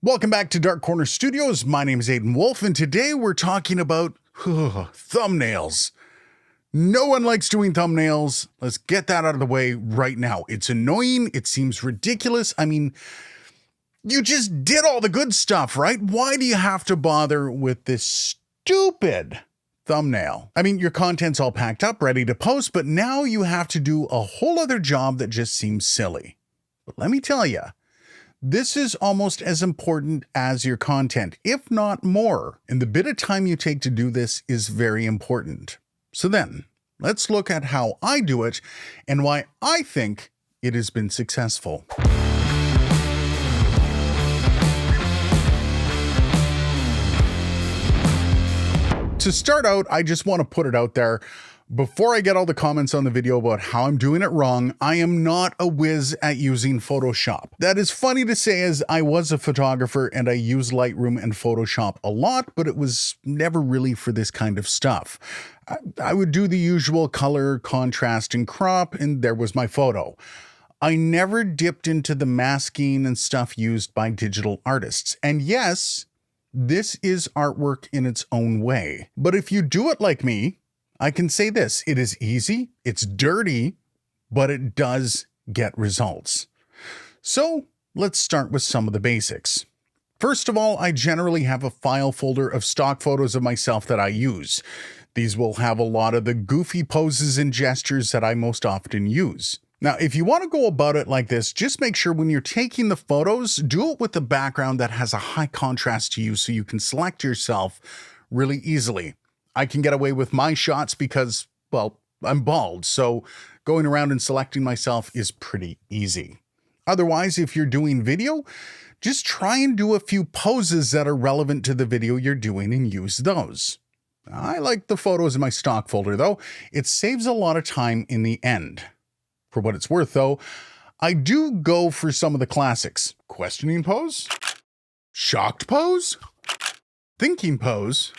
Welcome back to Dark Corner Studios. My name is Aiden Wolf, and today we're talking about thumbnails. No one likes doing thumbnails. Let's get that out of the way right now. It's annoying. It seems ridiculous. I mean, you just did all the good stuff, right? Why do you have to bother with this stupid thumbnail? I mean, your content's all packed up, ready to post, but now you have to do a whole other job that just seems silly. But let me tell you, this is almost as important as your content, if not more. And the bit of time you take to do this is very important. So then, let's look at how I do it and why I think it has been successful. To start out, I just want to put it out there. Before I get all the comments on the video about how I'm doing it wrong, I am not a whiz at using Photoshop. That is funny to say, as I was a photographer and I use Lightroom and Photoshop a lot, but it was never really for this kind of stuff. I would do the usual color, contrast, and crop, and there was my photo. I never dipped into the masking and stuff used by digital artists. And yes, this is artwork in its own way. But if you do it like me, I can say this: it is easy, it's dirty, but it does get results. So let's start with some of the basics. First of all, I generally have a file folder of stock photos of myself that I use. These will have a lot of the goofy poses and gestures that I most often use. Now, if you want to go about it like this, just make sure when you're taking the photos, do it with a background that has a high contrast to you so you can select yourself really easily. I can get away with my shots because, well, I'm bald, so going around and selecting myself is pretty easy. Otherwise, if you're doing video, just try and do a few poses that are relevant to the video you're doing and use those. I like the photos in my stock folder, though. It saves a lot of time in the end. For what it's worth, though, I do go for some of the classics. Questioning pose, shocked pose, thinking pose,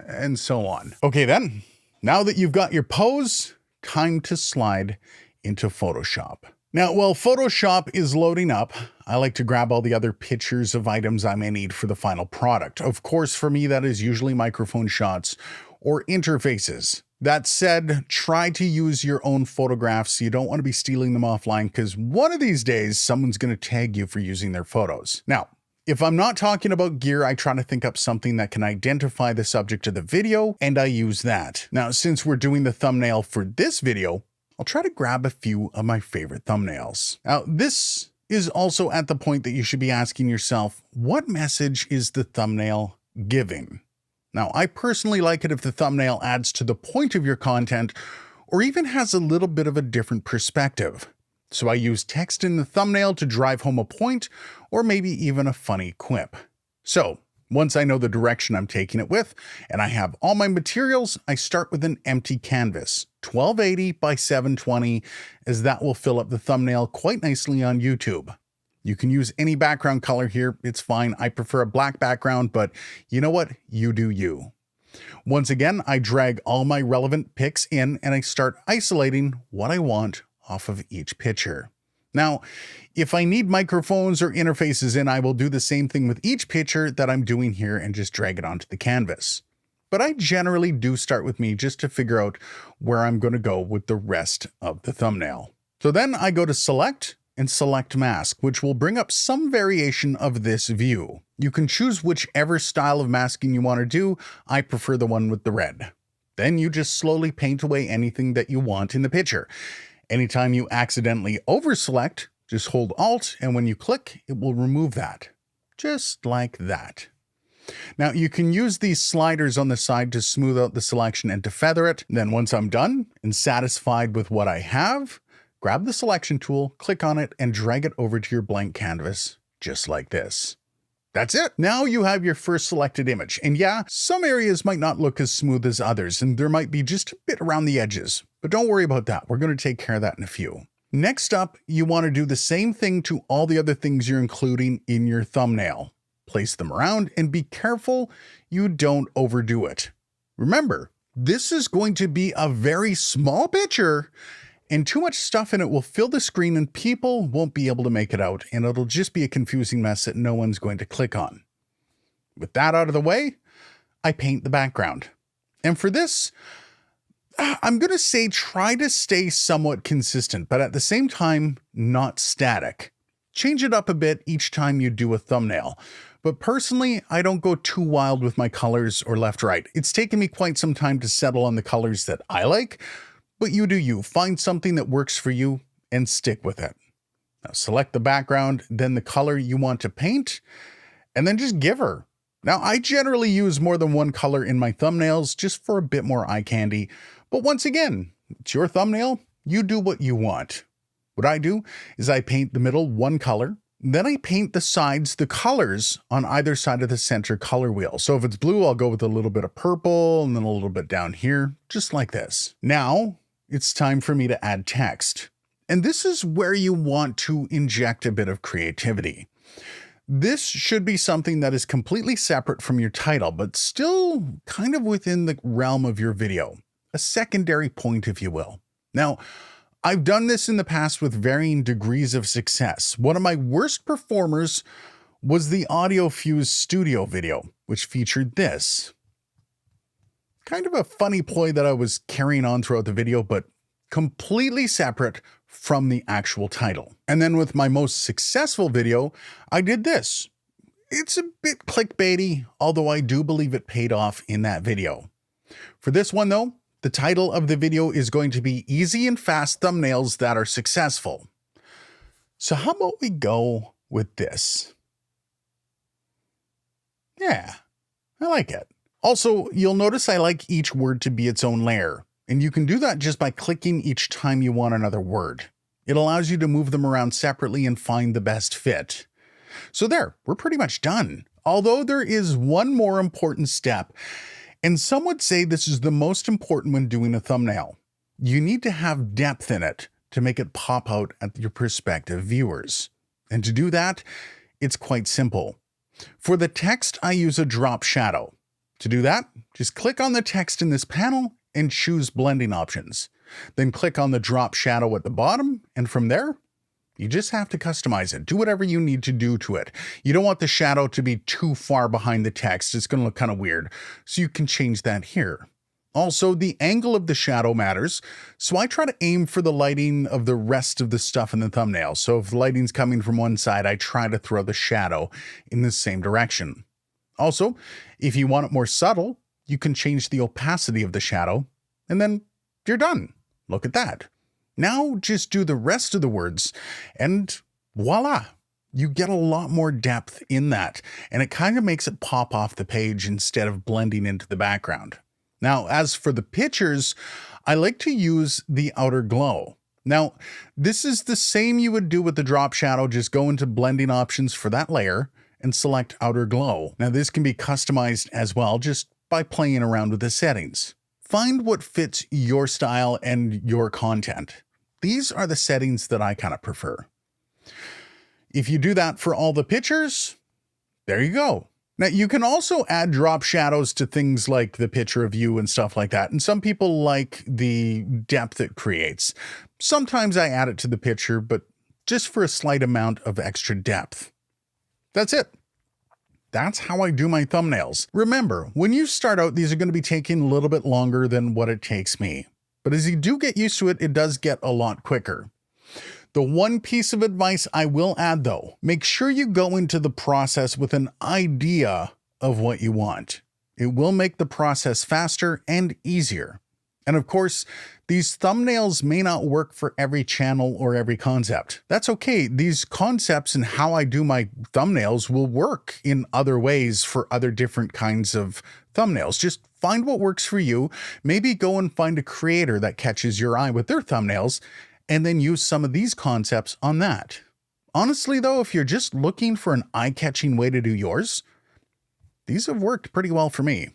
and so on. Okay then, now that you've got your pose, time to slide into Photoshop. Now, while Photoshop is loading up, I like to grab all the other pictures of items I may need for the final product. Of course, for me, that is usually microphone shots or interfaces. That said, try to use your own photographs. You don't want to be stealing them offline because one of these days, someone's going to tag you for using their photos. Now, if I'm not talking about gear, I try to think up something that can identify the subject of the video, and I use that. Now, since we're doing the thumbnail for this video, I'll try to grab a few of my favorite thumbnails. Now, this is also at the point that you should be asking yourself, what message is the thumbnail giving? Now, I personally like it if the thumbnail adds to the point of your content or even has a little bit of a different perspective. So I use text in the thumbnail to drive home a point or maybe even a funny quip. So once I know the direction I'm taking it with and I have all my materials, I start with an empty canvas, 1280 by 720, as that will fill up the thumbnail quite nicely on YouTube. You can use any background color here, it's fine. I prefer a black background, but you know what? You do you. Once again, I drag all my relevant pics in and I start isolating what I want off of each picture. Now, if I need microphones or interfaces in, I will do the same thing with each picture that I'm doing here and just drag it onto the canvas. But I generally do start with me just to figure out where I'm going to go with the rest of the thumbnail. So then I go to select and select mask, which will bring up some variation of this view. You can choose whichever style of masking you want to do. I prefer the one with the red. Then you just slowly paint away anything that you want in the picture. Anytime you accidentally over-select, just hold Alt, and when you click, it will remove that. Just like that. Now, you can use these sliders on the side to smooth out the selection and to feather it. Then once I'm done and satisfied with what I have, grab the selection tool, click on it, and drag it over to your blank canvas, just like this. That's it. Now you have your first selected image. And yeah, some areas might not look as smooth as others, and there might be just a bit around the edges. But don't worry about that. We're going to take care of that in a few. Next up, you want to do the same thing to all the other things you're including in your thumbnail. Place them around and be careful you don't overdo it. Remember, this is going to be a very small picture, and too much stuff in it will fill the screen and people won't be able to make it out, and it'll just be a confusing mess that no one's going to click on. With that out of the way, I paint the background. And for this, I'm going to say try to stay somewhat consistent, but at the same time, not static. Change it up a bit each time you do a thumbnail. But personally, I don't go too wild with my colors or left-right. It's taken me quite some time to settle on the colors that I like, but you do you. Find something that works for you and stick with it. Now select the background, then the color you want to paint, and then just give her. Now I generally use more than one color in my thumbnails just for a bit more eye candy. But once again, it's your thumbnail, you do what you want. What I do is I paint the middle one color, then I paint the sides, the colors on either side of the center color wheel. So if it's blue, I'll go with a little bit of purple and then a little bit down here, just like this. Now it's time for me to add text. And this is where you want to inject a bit of creativity. This should be something that is completely separate from your title, but still kind of within the realm of your video. A secondary point, if you will. Now, I've done this in the past with varying degrees of success. One of my worst performers was the Audio Fuse Studio video, which featured this. Kind of a funny ploy that I was carrying on throughout the video, but completely separate from the actual title. And then with my most successful video, I did this. It's a bit clickbaity, although I do believe it paid off in that video. For this one though, the title of the video is going to be Easy and Fast Thumbnails That Are Successful. So how about we go with this? Yeah, I like it. Also, you'll notice I like each word to be its own layer, and you can do that just by clicking each time you want another word. It allows you to move them around separately and find the best fit. So there, we're pretty much done. Although there is one more important step, and some would say this is the most important when doing a thumbnail. You need to have depth in it to make it pop out at your prospective viewers. And to do that, it's quite simple. For the text, I use a drop shadow. To do that, just click on the text in this panel and choose blending options. Then click on the drop shadow at the bottom, and from there, you just have to customize it. Do whatever you need to do to it. You don't want the shadow to be too far behind the text. It's going to look kind of weird. So you can change that here. Also, the angle of the shadow matters. So I try to aim for the lighting of the rest of the stuff in the thumbnail. So if the lighting's coming from one side, I try to throw the shadow in the same direction. Also, if you want it more subtle, you can change the opacity of the shadow, and then you're done. Look at that. Now just do the rest of the words and voila, you get a lot more depth in that, and it kind of makes it pop off the page instead of blending into the background. Now, as for the pictures, I like to use the outer glow. Now, this is the same you would do with the drop shadow. Just go into blending options for that layer and select outer glow. Now, this can be customized as well just by playing around with the settings. Find what fits your style and your content. These are the settings that I kind of prefer. If you do that for all the pictures, there you go. Now, you can also add drop shadows to things like the picture of you and stuff like that. And some people like the depth it creates. Sometimes I add it to the picture, but just for a slight amount of extra depth. That's it. That's how I do my thumbnails. Remember, when you start out, these are going to be taking a little bit longer than what it takes me. But as you do get used to it, it does get a lot quicker. The one piece of advice I will add though, make sure you go into the process with an idea of what you want. It will make the process faster and easier. And of course, these thumbnails may not work for every channel or every concept. That's okay. These concepts and how I do my thumbnails will work in other ways for other different kinds of thumbnails. Just find what works for you. Maybe go and find a creator that catches your eye with their thumbnails, and then use some of these concepts on that. Honestly though, if you're just looking for an eye-catching way to do yours, these have worked pretty well for me.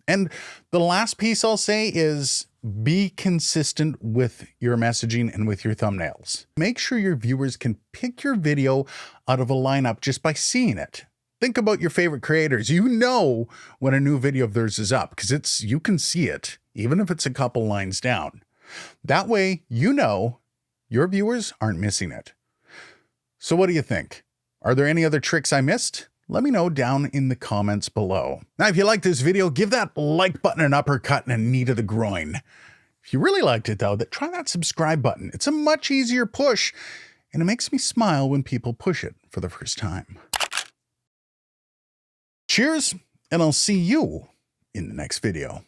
And the last piece I'll say is be consistent with your messaging and with your thumbnails. Make sure your viewers can pick your video out of a lineup just by seeing it. Think about your favorite creators. You know when a new video of theirs is up because you can see it, even if it's a couple lines down. That way, you know your viewers aren't missing it. So what do you think? Are there any other tricks I missed? Let me know down in the comments below. Now, if you liked this video, give that like button an uppercut and a knee to the groin. If you really liked it though, try that subscribe button. It's a much easier push, and it makes me smile when people push it for the first time. Cheers, and I'll see you in the next video.